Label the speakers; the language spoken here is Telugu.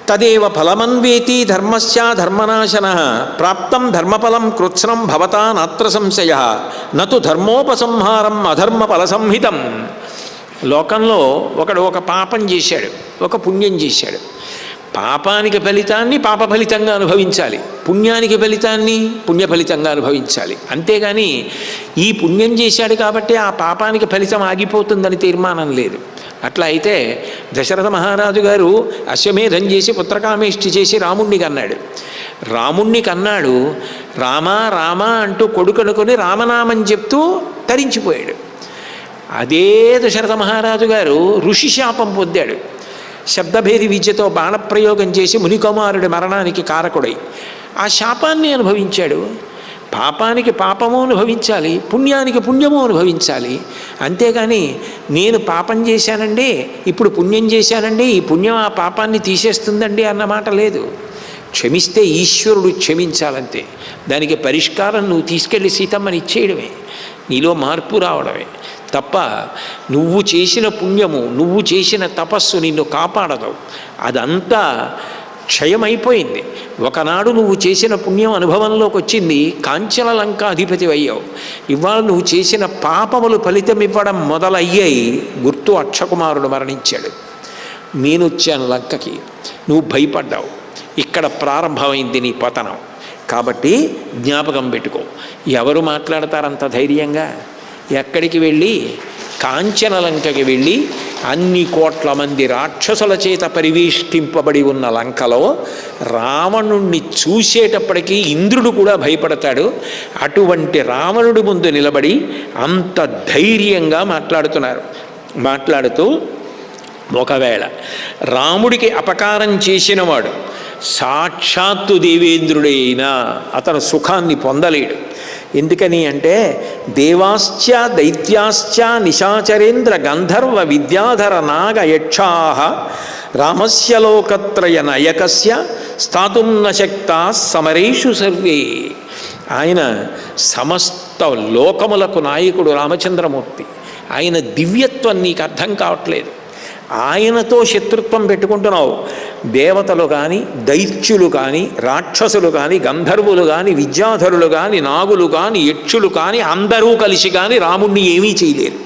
Speaker 1: తదేవ ఫలమన్వేతి ధర్మస్య ధర్మనాశన ప్రాప్తం ధర్మఫలం కృత్స్నం భవతా నాత్ర సంశయ నతు ధర్మోపసంహారం అధర్మ ఫల సంహితం. లోకంలో ఒకడు ఒక పాపం చేశాడు, ఒక పుణ్యం చేశాడు. పాపానికి ఫలితాన్ని పాప ఫలితంగా అనుభవించాలి, పుణ్యానికి ఫలితాన్ని పుణ్య ఫలితంగా అనుభవించాలి. అంతేగాని ఈ పుణ్యం చేశాడు కాబట్టి ఆ పాపానికి ఫలితం ఆగిపోతుందని తీర్మానం లేదు. అట్లా అయితే దశరథ మహారాజు గారు అశ్వమేధం చేసి పుత్రకామేష్టి చేసి రాముణ్ణి కన్నాడు. రాముణ్ణి కన్నాడు, రామా రామా అంటూ కొడుకనుకొని రామనామం చెప్తూ తరించిపోయాడు. అదే దశరథ మహారాజు గారు ఋషి శాపం పొందాడు. శబ్దభేది విద్యతో బాణప్రయోగం చేసి మునికుమారుడి మరణానికి కారకుడై ఆ శాపాన్ని అనుభవించాడు. పాపానికి పాపము అనుభవించాలి, పుణ్యానికి పుణ్యము అనుభవించాలి. అంతేగాని నేను పాపం చేశానండి, ఇప్పుడు పుణ్యం చేశానండి, ఈ పుణ్యం ఆ పాపాన్ని తీసేస్తుందండి అన్నమాట లేదు. క్షమిస్తే ఈశ్వరుడు క్షమించాలంతే. దానికి పరిష్కారం నువ్వు తీసుకెళ్ళి సీతమ్మని ఇచ్చేయడమే, నీలో మార్పు రావడమే తప్ప నువ్వు చేసిన పుణ్యము, నువ్వు చేసిన తపస్సు నిన్ను కాపాడదు. అదంతా క్షయమైపోయింది. ఒకనాడు నువ్వు చేసిన పుణ్యం అనుభవంలోకి వచ్చింది, కాంచన లంకాధిపతి అయ్యావు. ఇవాళ నువ్వు చేసిన పాపములు ఫలితం ఇవ్వడం మొదలయ్యాయి. గుర్తు అక్షకుమారుడు మరణించాడు. నేను వచ్చాను లంకకి, నువ్వు భయపడ్డావు. ఇక్కడ ప్రారంభమైంది నీ పతనం. కాబట్టి జ్ఞాపకం పెట్టుకో. ఎవరు మాట్లాడతారంత ధైర్యంగా? ఎక్కడికి వెళ్ళి కాంచనలంకకి వెళ్ళి అన్ని కోట్ల మంది రాక్షసుల చేత పరివేష్టింపబడి ఉన్న లంకలో రావణుణ్ణి చూసేటప్పటికీ ఇంద్రుడు కూడా భయపడతాడు. అటువంటి రావణుడి ముందు నిలబడి అంత ధైర్యంగా మాట్లాడుతూ ఒకవేళ రాముడికి అపకారం చేసినవాడు సాక్షాత్తు దేవేంద్రుడైనా అతను సుఖాన్ని పొందలేడు. ఎందుకని అంటే దేవాశ్చ దైత్యాశ్చ నిశాచరేంద్ర గంధర్వ విద్యాధర నాగ యక్షాః రామస్య లోకత్రయ నయకస్య స్థాతుం న శక్తా సమరేషు సర్వే. ఆయన సమస్త లోకములకు నాయకుడు రామచంద్రమూర్తి. ఆయన దివ్యత్వం నీకు అర్థం కావట్లేదు. ఆయనతో శత్రుత్వం పెట్టుకుంటున్నావు. దేవతలు కానీ, దైత్యులు కానీ, రాక్షసులు కానీ, గంధర్వులు కానీ, విద్యాధరులు కానీ, నాగులు కానీ, యక్షులు కానీ అందరూ కలిసి కానీ రాముణ్ణి ఏమీ చేయలేరు.